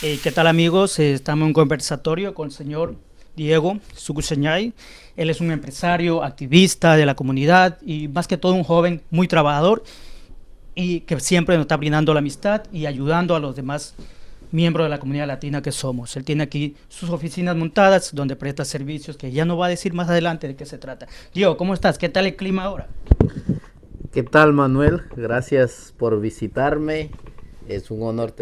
¿Qué tal amigos? Estamos en un conversatorio con el señor Diego Suguseñay. Él es un empresario, activista de la comunidad y más que todo un joven muy trabajador y que siempre nos está brindando la amistad y ayudando a los demás miembros de la comunidad latina que somos. Él tiene aquí sus oficinas montadas donde presta servicios que ya nos va a decir más adelante de qué se trata. Diego, ¿cómo estás? ¿Qué tal el clima ahora? ¿Qué tal, Manuel? Gracias por visitarme. Es un honor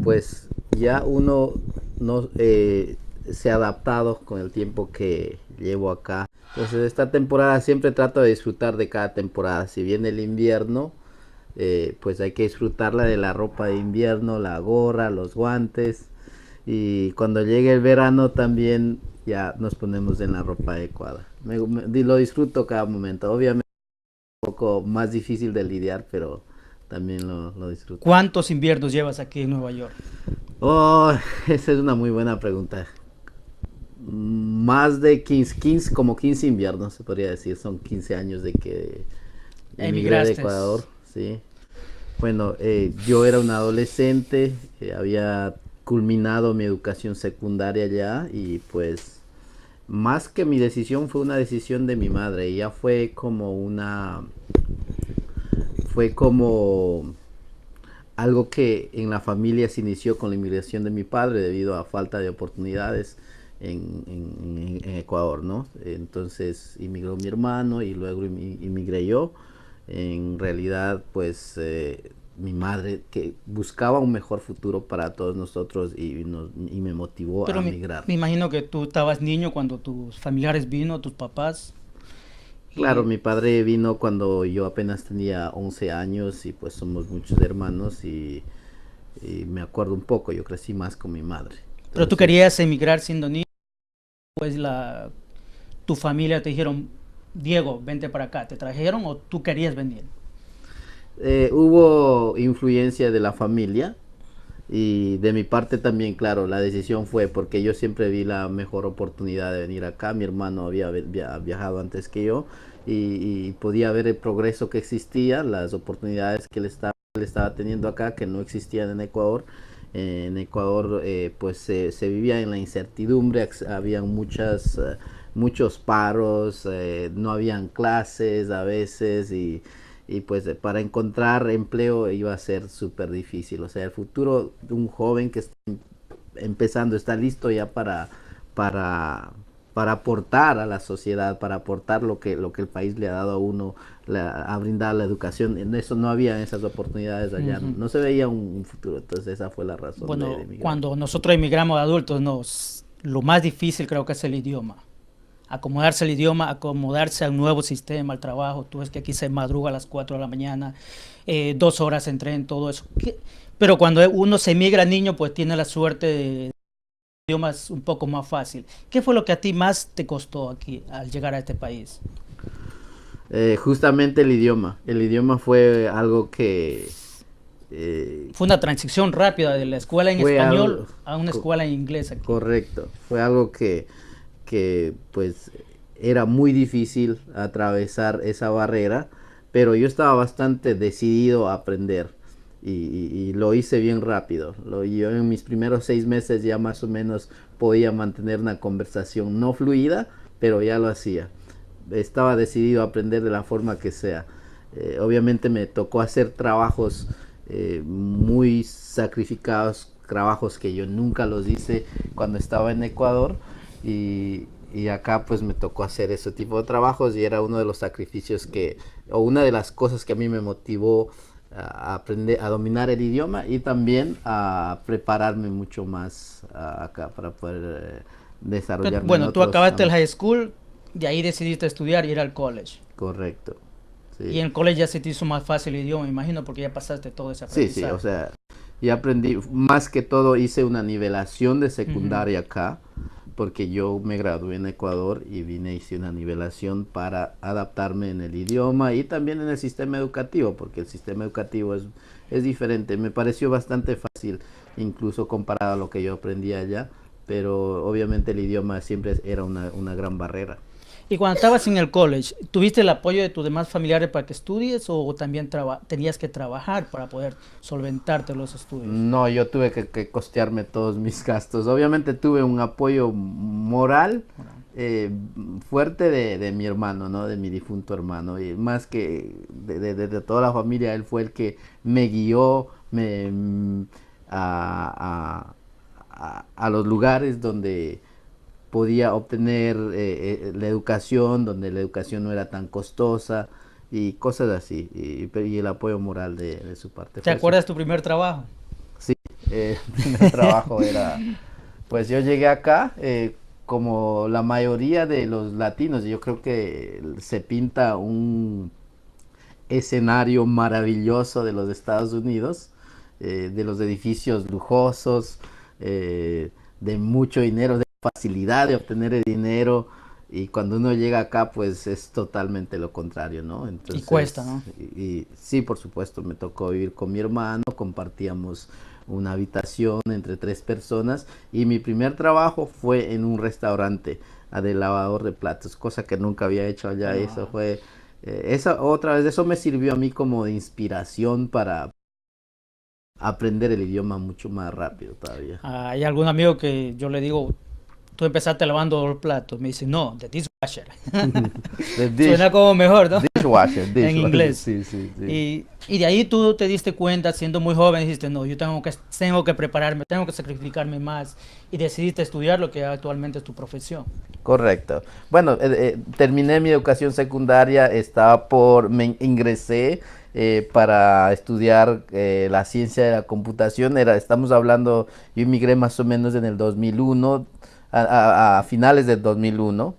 pues ya uno no se ha adaptado con el tiempo que llevo acá. Entonces esta temporada siempre trato de disfrutar de cada temporada. Si viene el invierno, pues hay que disfrutarla de la ropa de invierno, la gorra, los guantes. Y cuando llegue el verano también ya nos ponemos en la ropa adecuada. Lo disfruto cada momento. Obviamente poco más difícil de lidiar, pero también lo disfruto. ¿Cuántos inviernos llevas aquí en Nueva York? Oh, esa es una muy buena pregunta. Más de 15 como 15 inviernos se podría decir. Son 15 años de que emigré de Emigraste. Ecuador, sí. Bueno, yo era un adolescente, había culminado mi educación secundaria ya y pues más que mi decisión fue una decisión de mi madre. Ella fue como algo que en la familia se inició con la inmigración de mi padre debido a falta de oportunidades en Ecuador, ¿no? Entonces inmigró mi hermano y luego inmigré yo. En realidad, pues mi madre que buscaba un mejor futuro para todos nosotros y me motivó Pero a me migrar. imagino que tú estabas niño cuando tus familiares vino, tus papás. Claro, Y, mi padre vino cuando yo apenas tenía 11 años y pues somos muchos hermanos y me acuerdo un poco, yo crecí más con mi madre. pero tú Entonces, querías emigrar siendo niño, pues tu familia te dijeron, Diego, vente para acá. ¿Te trajeron o tú querías venir? hubo influencia de la familia y de mi parte también, claro, la decisión fue porque yo siempre vi la mejor oportunidad de venir acá. Mi hermano había viajado antes que yo y podía ver el progreso que existía, las oportunidades que él estaba teniendo acá que no existían en Ecuador. En Ecuador pues se vivía en la incertidumbre, había muchos paros, no habían clases a veces y pues para encontrar empleo iba a ser súper difícil. O sea, el futuro de un joven que está empezando, está listo ya para, para aportar a la sociedad, para aportar lo que el país le ha dado a uno, a brindar la educación. En eso no había esas oportunidades allá, Ujú. no se veía un futuro. Entonces esa fue la razón de Bueno, emigrar. cuando nosotros emigramos de adultos, lo más difícil creo que es el idioma. Acomodarse al idioma, acomodarse al nuevo sistema, al trabajo. Tú ves que aquí se madruga a las 4 de la mañana, 2 horas en tren, todo eso. Pero cuando uno se emigra niño, pues tiene la suerte de idiomas un poco más fácil. ¿Qué fue lo que a ti más te costó aquí al llegar a este país? Justamente el idioma. El idioma fue algo que eh, Fue una transición rápida de la escuela en fue español algo a una escuela en inglés aquí. correcto. Fue algo que pues era muy difícil atravesar esa barrera, pero yo estaba bastante decidido a aprender y lo hice bien rápido. Yo en mis primeros 6 meses ya más o menos podía mantener una conversación no fluida, pero ya lo hacía. Estaba decidido a aprender de la forma que sea. Obviamente me tocó hacer trabajos muy sacrificados, trabajos que yo nunca los hice cuando estaba en Ecuador y acá pues me tocó hacer ese tipo de trabajos y era uno de los sacrificios o una de las cosas que a mí me motivó a aprender, a dominar el idioma y también a prepararme mucho más acá para poder Pero, desarrollarme en bueno, tú otros acabaste el ámbitos. high school, de ahí decidiste estudiar y ir al college. Correcto, Y sí. en el college ya se te hizo más fácil el idioma, me imagino, porque ya pasaste todo ese Sí, sí, o aprendizaje. sea, y aprendí, más que todo hice una nivelación de Ujú. secundaria acá, porque yo me gradué en Ecuador y vine, hice una nivelación para adaptarme en el idioma y también en el sistema educativo, porque el sistema educativo es diferente. Me pareció bastante fácil, incluso comparado a lo que yo aprendí allá, pero obviamente el idioma siempre era una gran barrera. Y cuando estabas en el college, ¿tuviste el apoyo de tus demás familiares para que estudies o también tenías que trabajar para poder solventarte los estudios? No, yo tuve que costearme todos mis gastos. Obviamente tuve un apoyo moral eh, fuerte de mi hermano, ¿no? De mi difunto hermano. Y más que de toda la familia, él fue el que me guió a, a los lugares donde podía obtener la educación, donde la educación no era tan costosa y cosas así. Y el apoyo moral de su parte. ¿Te Fue su, acuerdas tu primer trabajo? sí, el primer trabajo era, pues yo llegué acá como la mayoría de los latinos, yo creo que se pinta un escenario maravilloso de los Estados Unidos, de los edificios lujosos, de mucho dinero, de facilidad de obtener el dinero. Y cuando uno llega acá, pues es totalmente lo contrario, ¿no? Y Entonces, cuesta, ¿no? y sí, por supuesto, me tocó vivir con mi hermano, compartíamos una habitación entre 3 personas y mi primer trabajo fue en un restaurante de lavador de platos, cosa que nunca había hecho allá. Eso Ah. fue, esa otra vez, eso me sirvió a mí como de inspiración para aprender el idioma mucho más rápido todavía. Hay algún amigo que yo le digo, tú empezaste lavando los platos. Me dice, no, the dishwasher. The Suena como mejor, ¿no? dishwasher, En dishwasher, inglés. sí, sí, sí. Y de ahí tú te diste cuenta, siendo muy joven, dijiste, no, yo tengo que prepararme, tengo que sacrificarme más. Y decidiste estudiar lo que actualmente es tu profesión. Correcto. Bueno, terminé mi educación secundaria, me ingresé para estudiar la ciencia de la computación. Estamos hablando, yo emigré más o menos en el 2001, a finales del 2001,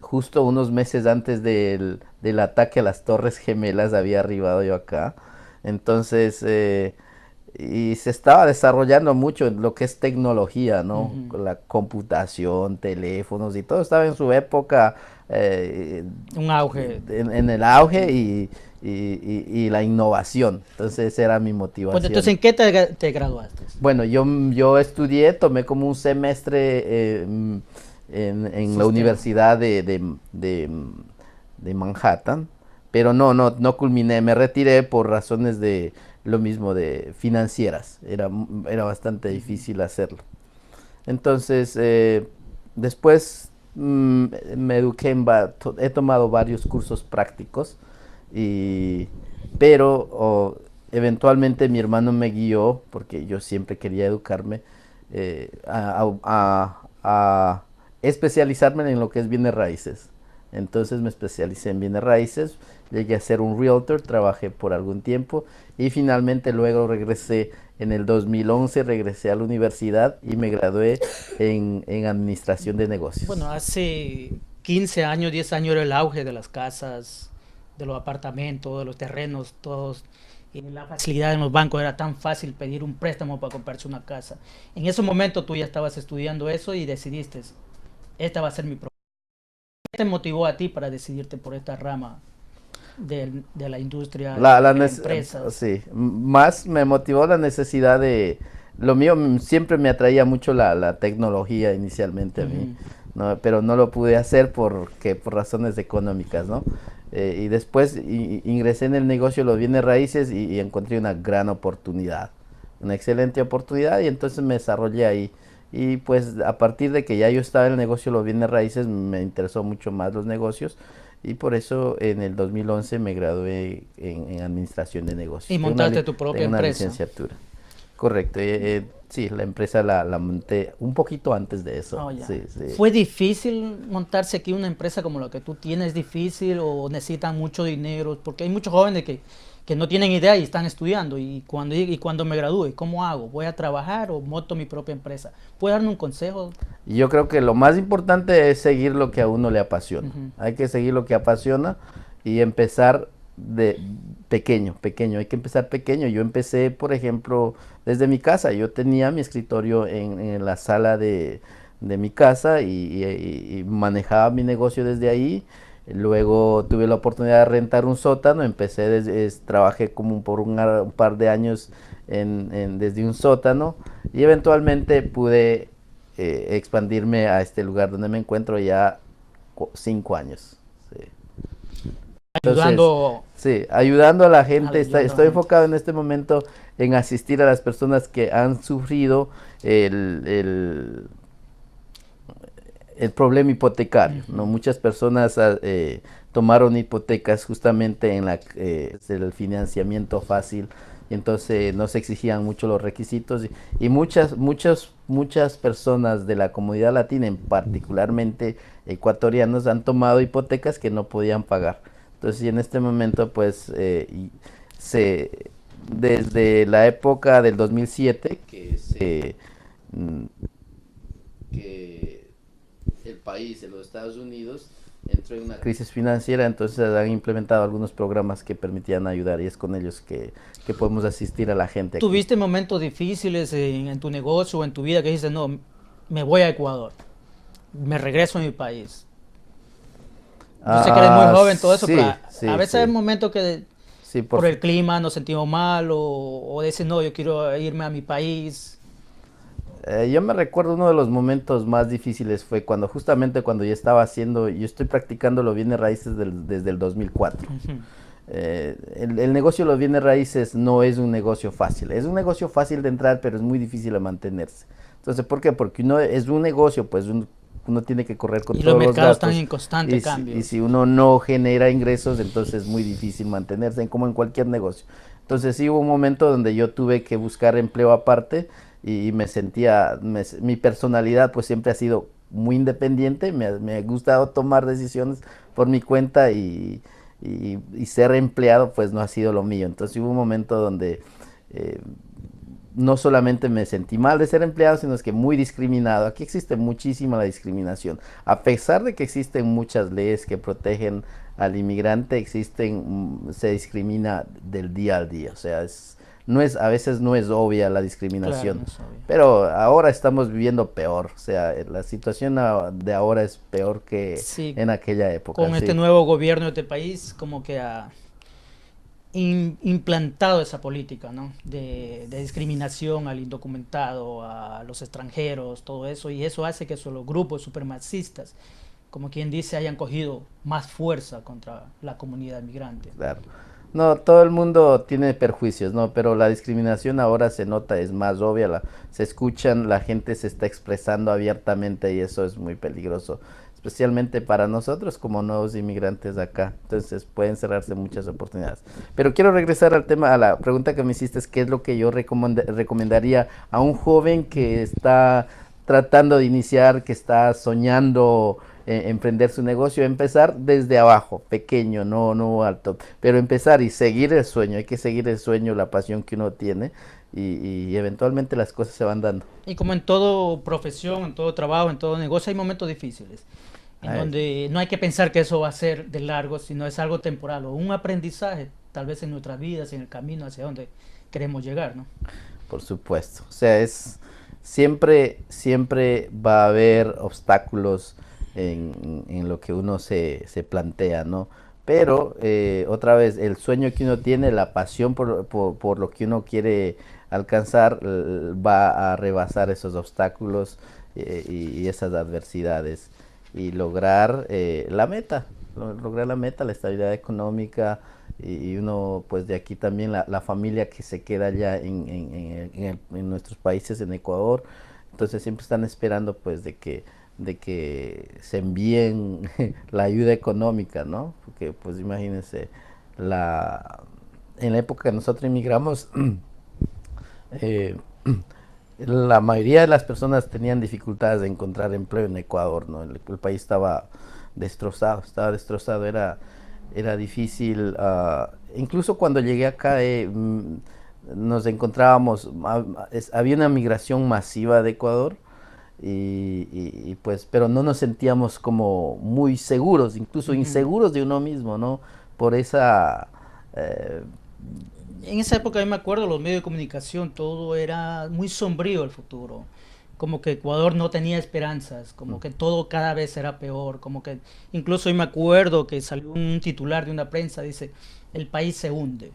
justo unos meses antes del ataque a las Torres Gemelas había arribado yo acá. Entonces, y se estaba desarrollando mucho en lo que es tecnología, ¿no? Ujú. La computación, teléfonos y todo estaba en su época eh, Un auge. en el auge y la innovación. Entonces esa era mi Pues entonces, motivación. ¿en qué te graduaste? Bueno, yo estudié, tomé como un semestre en la Sistema. Universidad de Manhattan, pero no culminé, me retiré por razones de lo mismo, de financieras, era bastante Ujú. difícil hacerlo. Entonces, después me eduqué he tomado varios cursos prácticos, y, pero eventualmente mi hermano me guió, porque yo siempre quería educarme, a especializarme en lo que es bienes raíces. Entonces me especialicé en bienes raíces, llegué a ser un realtor, trabajé por algún tiempo y finalmente luego regresé en el 2011, regresé a la universidad y me gradué en administración de negocios. Bueno, hace 15 años, 10 años era el auge de las casas, de los apartamentos, de los terrenos, todos. Y la facilidad en los bancos era tan fácil pedir un préstamo para comprarse una casa. En ese momento tú ya estabas estudiando eso y decidiste, esta va a ser mi profesión. ¿Qué te motivó a ti para decidirte por esta rama de la industria La, la de nece- empresas? sí, más me motivó la necesidad de... Lo mío siempre me atraía mucho la tecnología inicialmente a mí, Ujú. ¿no? Pero no lo pude hacer por razones económicas, ¿no? Y después ingresé en el negocio de los bienes raíces y encontré una gran oportunidad, una excelente oportunidad y entonces me desarrollé ahí. Y pues a partir de que ya yo estaba en el negocio de los bienes raíces, me interesó mucho más los negocios y por eso en el 2011 me gradué en administración de negocios. Y montaste tu propia Tengo una empresa. licenciatura. Correcto. Sí, la empresa la monté un poquito antes de eso. Oh, ya. Sí, sí. ¿Fue difícil montarse aquí una empresa como la que tú tienes? ¿Es difícil o necesitan mucho dinero? Porque hay muchos jóvenes que no tienen idea y están estudiando. Y cuando me gradúe, ¿cómo hago? ¿Voy a trabajar o monto mi propia empresa? ¿Puede darme un consejo? Y yo creo que lo más importante es seguir lo que a uno le apasiona. Ujú. Hay que seguir lo que apasiona y empezar de pequeño, pequeño. Hay que empezar pequeño. Yo empecé, por ejemplo, desde mi casa. Yo tenía mi escritorio en la sala de mi casa y manejaba mi negocio desde ahí. Luego tuve la oportunidad de rentar un sótano. Trabajé como por un par de años desde un sótano y eventualmente pude expandirme a este lugar donde me encuentro ya 5 años. Sí. Ayudando. Sí, ayudando a la gente. Ayudando a la Estoy gente. enfocado en este momento en asistir a las personas que han sufrido el, el, el problema hipotecario, ¿no? Muchas personas tomaron hipotecas justamente en el financiamiento fácil, y entonces no se exigían mucho los requisitos, y muchas personas de la comunidad latina, particularmente ecuatorianos, han tomado hipotecas que no podían pagar. Entonces, y en este momento, pues, se, desde la época del 2007, que el país, de los Estados Unidos, entró en una crisis financiera, entonces han implementado algunos programas que permitían ayudar, y es con ellos que podemos asistir a la gente aquí. ¿Tuviste momentos difíciles en tu negocio o en tu vida que dices, no, me voy a Ecuador, me regreso a mi país? Yo sé que eres muy joven, todo eso, Sí, pero sí, a veces sí. hay momentos que Sí, por el clima nos sentimos mal o dices, no, yo quiero irme a mi país. Yo me recuerdo uno de los momentos más difíciles fue justamente cuando yo estoy practicando los bienes raíces desde el 2004. Ujú. El negocio de los bienes raíces no es un negocio fácil. Es un negocio fácil de entrar, pero es muy difícil de mantenerse. Entonces, ¿por qué? Porque uno es un negocio, pues uno tiene que correr con Y los todos los mercados están gastos. en constante Y cambio. si uno no genera ingresos, entonces es muy difícil mantenerse, como en cualquier negocio. Entonces sí hubo un momento donde yo tuve que buscar empleo aparte, y mi personalidad pues siempre ha sido muy independiente, me ha gustado tomar decisiones por mi cuenta, y ser empleado pues no ha sido lo mío. Entonces hubo un momento donde eh, no solamente me sentí mal de ser empleado, sino es que muy discriminado. Aquí existe muchísima la discriminación. A pesar de que existen muchas leyes que protegen al inmigrante, se discrimina del día al día. O sea, a veces no es obvia la Claro, discriminación. no es obvio. Pero ahora estamos viviendo peor. O sea, la situación de ahora es peor que Sí, en aquella época. con este Sí, nuevo gobierno de este país, como que ha implantado esa política, ¿no? De discriminación al indocumentado, a los extranjeros, todo eso, y eso hace que los grupos supremacistas, como quien dice, hayan cogido más fuerza contra la comunidad migrante. claro. No, todo el mundo tiene perjuicios, ¿no? Pero la discriminación ahora se nota, es más obvia, se escuchan, la gente se está expresando abiertamente, y eso es muy peligroso, especialmente para nosotros como nuevos inmigrantes acá. Entonces pueden cerrarse muchas oportunidades. Pero quiero regresar al tema, a la pregunta que me hiciste, es qué es lo que yo recomendaría a un joven que está tratando de iniciar, que está soñando emprender su negocio. Empezar desde abajo, pequeño, no alto, pero empezar y seguir el sueño. Hay que seguir el sueño, la pasión que uno tiene, y eventualmente las cosas se van dando. Y como en todo profesión, en todo trabajo, en todo negocio, hay momentos difíciles, en Ay, donde no hay que pensar que eso va a ser de largo, sino es algo temporal o un aprendizaje, tal vez en nuestras vidas, en el camino hacia donde queremos llegar, ¿no? por supuesto. O sea, siempre va a haber obstáculos en lo que uno se plantea, ¿no? Pero otra vez, el sueño que uno tiene, la pasión por lo que uno quiere alcanzar, va a rebasar esos obstáculos, y esas adversidades, y lograr lograr la meta, la estabilidad económica, y uno pues de aquí también la familia que se queda allá en nuestros países, en Ecuador. Entonces siempre están esperando pues de que se envíen la ayuda económica, ¿no? Porque pues imagínense, en la época que nosotros emigramos, eh, la mayoría de las personas tenían dificultades de encontrar empleo en Ecuador, ¿no? El país estaba destrozado, era difícil. Incluso cuando llegué acá, nos encontrábamos, había una migración masiva de Ecuador, pues, pero no nos sentíamos como muy seguros, incluso Ujú. inseguros de uno mismo, ¿no? Por eh, En esa época yo me acuerdo, los medios de comunicación, todo era muy sombrío el futuro. Como que Ecuador no tenía esperanzas, como que todo cada vez era peor, como que incluso yo me acuerdo que salió un titular de una prensa, dice, el país se hunde.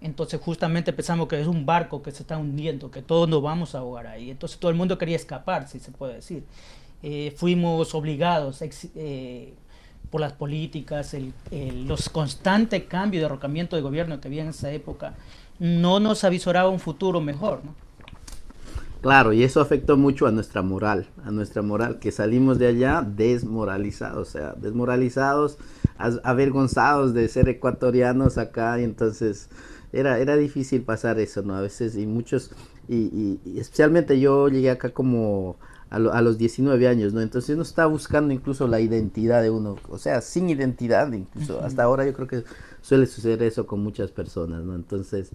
Entonces justamente pensamos que es un barco que se está hundiendo, que todos nos vamos a ahogar ahí. Entonces todo el mundo quería escapar, si se puede decir. fuimos obligados por las políticas, los constantes cambios de derrocamiento de gobierno que había en esa época, no nos avisoraba un futuro mejor, ¿no? Claro, y eso afectó mucho a nuestra moral, que salimos de allá desmoralizados, o sea, desmoralizados, avergonzados de ser ecuatorianos acá, y entonces era difícil pasar eso, ¿no? A veces, y muchos, y especialmente yo llegué acá como a los 19 años, ¿no? Entonces uno está buscando incluso la identidad de uno, o sea, sin identidad, incluso, hasta ahora yo creo que suele suceder eso con muchas personas, ¿no? Entonces,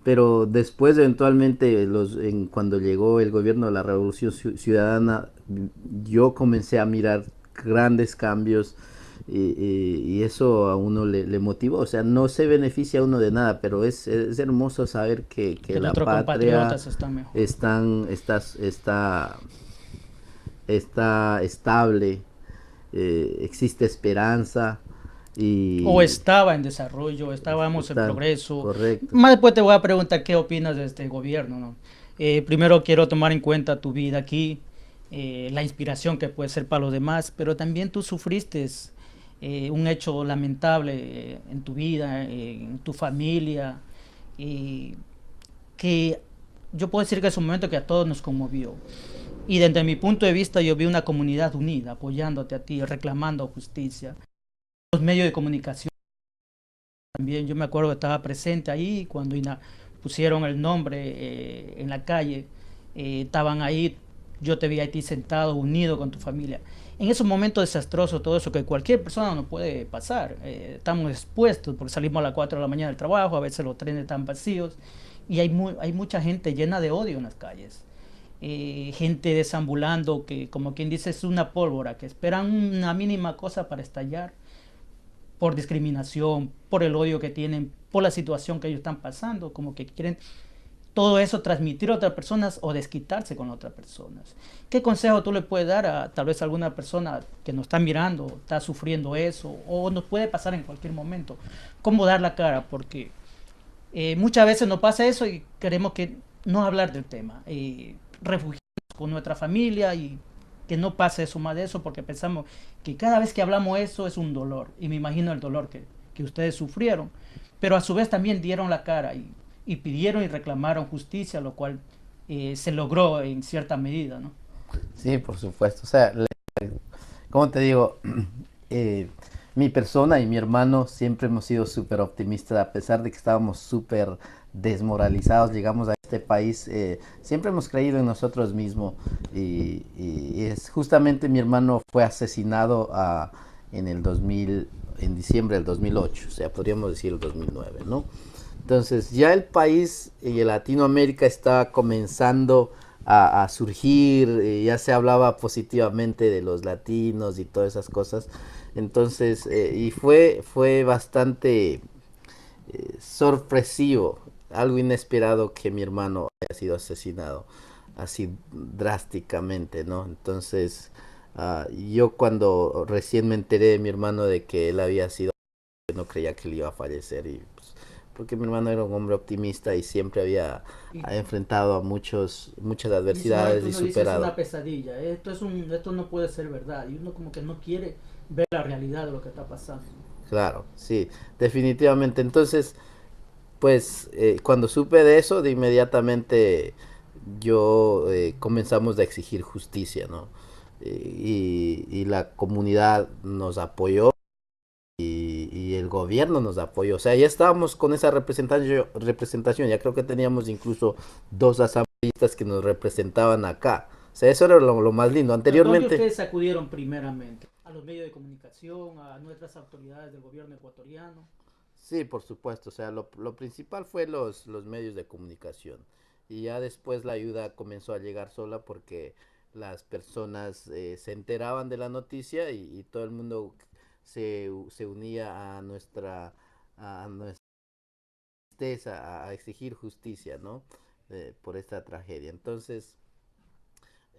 pero después eventualmente cuando llegó el gobierno de la Revolución Ciudadana, yo comencé a mirar grandes cambios y eso a uno le motivó. O sea, no se beneficia a uno de nada, pero es hermoso saber que Que la nuestros patria compatriotas están mejor. están, está, está, está estable, existe esperanza O y estaba en desarrollo, estábamos en están progreso. correcto. Más después te voy a preguntar qué opinas de este gobierno, ¿no? Primero quiero tomar en cuenta tu vida aquí, la inspiración que puede ser para los demás, pero también tú sufriste un hecho lamentable en tu vida, en tu familia, eh, que yo puedo decir que es un momento que a todos nos conmovió. Y desde mi punto de vista yo vi una comunidad unida apoyándote a ti, reclamando justicia. Los medios de comunicación también, yo me acuerdo que estaba presente ahí cuando pusieron el nombre en la calle, estaban ahí, yo te vi a ti sentado, unido con tu familia. En esos momentos desastrosos, todo eso que cualquier persona nos puede pasar, estamos expuestos porque salimos a las 4 de la mañana del trabajo, a veces los trenes están vacíos y hay mucha gente llena de odio en las calles. Gente desambulando que, como quien dice, es una pólvora, que esperan una mínima cosa para estallar por discriminación, por el odio que tienen, por la situación que ellos están pasando, como que quieren todo eso transmitir a otras personas o desquitarse con otras personas. ¿Qué consejo tú le puedes dar a tal vez a alguna persona que nos está mirando, está sufriendo eso, o nos puede pasar en cualquier momento? ¿Cómo dar la cara? Porque muchas veces nos pasa eso y queremos que no hablar del tema, refugiarnos con nuestra familia y que no pase eso más de eso porque pensamos que cada vez que hablamos eso es un dolor y me imagino el dolor que ustedes sufrieron, pero a su vez también dieron la cara y pidieron y reclamaron justicia, lo cual se logró en cierta medida, ¿no? Sí, por supuesto. O sea, como te digo, eh, mi persona y mi hermano siempre hemos sido súper optimistas, a pesar de que estábamos súper desmoralizados, llegamos a este país, siempre hemos creído en nosotros mismos y es justamente mi hermano fue asesinado en el 2000, en diciembre del 2008, o sea, podríamos decir el 2009, ¿no? Entonces ya el país y Latinoamérica estaba comenzando a surgir, ya se hablaba positivamente de los latinos y todas esas cosas. Entonces, y fue bastante sorpresivo, algo inesperado que mi hermano haya sido asesinado así drásticamente, ¿no? Entonces, yo cuando recién me enteré de mi hermano de que él había sido, no creía que él iba a fallecer y pues, porque mi hermano era un hombre optimista y siempre Y, ha enfrentado a muchas en ese momento adversidades y uno dice es una superado. pesadilla, esto no puede ser verdad y uno como que no quiere ver la realidad de lo que está pasando. Claro, sí, definitivamente. Entonces, pues cuando supe de eso, de inmediatamente yo comenzamos a exigir justicia, ¿no? Y la comunidad nos apoyó y el gobierno nos apoyó. O sea, ya estábamos con esa representación. Ya creo que teníamos incluso dos asambleístas que nos representaban acá. O sea, eso era lo más lindo. ¿A dónde Anteriormente, ustedes acudieron primeramente? ¿A los medios de comunicación, a nuestras autoridades del gobierno ecuatoriano? sí, por supuesto. O sea, lo principal fue los medios de comunicación. Y ya después la ayuda comenzó a llegar sola porque las personas se enteraban de la noticia y todo el mundo se unía a nuestra tristeza, a exigir justicia, ¿no? Por esta tragedia. Entonces,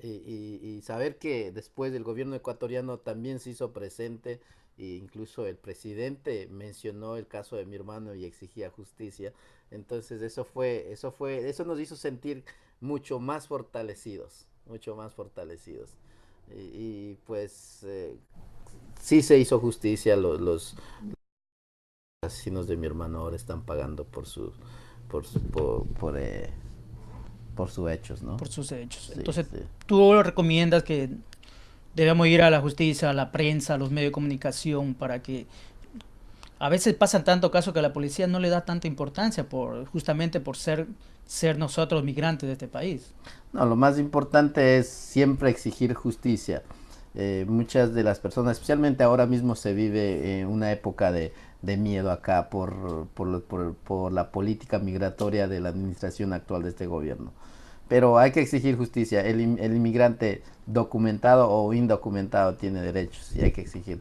y saber que después el gobierno ecuatoriano también se hizo presente e incluso el presidente mencionó el caso de mi hermano y exigía justicia. Entonces eso nos hizo sentir mucho más fortalecidos, mucho más fortalecidos. Pues sí se hizo justicia, los asesinos de mi hermano ahora están pagando por, su- por, eh, por sus hechos, ¿no? por sus hechos. Sí, Entonces, sí. tú recomiendas que debemos ir a la justicia, a la prensa, a los medios de comunicación, para que a veces pasan tanto casos que la policía no le da tanta importancia justamente por ser nosotros migrantes de este país. No, lo más importante es siempre exigir justicia. Muchas de las personas, especialmente ahora mismo, se vive una época de miedo acá por la política migratoria de la administración actual de este gobierno. Pero hay que exigir justicia. El inmigrante documentado o indocumentado tiene derechos y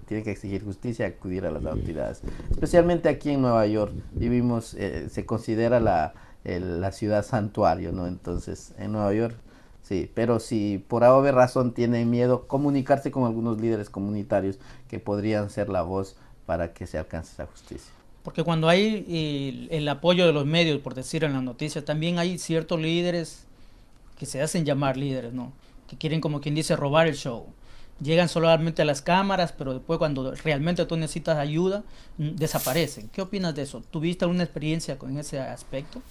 tiene que exigir justicia y acudir a las autoridades. Especialmente aquí en Nueva York vivimos, se considera la ciudad santuario, ¿no? Entonces, en Nueva York, sí, pero si por alguna razón tienen miedo, comunicarse con algunos líderes comunitarios que podrían ser la voz para que se alcance esa justicia. Porque cuando hay el apoyo de los medios, por decir en las noticias, también hay ciertos líderes que se hacen llamar líderes, ¿no? Que quieren, como quien dice, robar el show. Llegan solamente a las cámaras, pero después cuando realmente tú necesitas ayuda, desaparecen. ¿Qué opinas de eso? ¿Tuviste alguna experiencia con ese aspecto?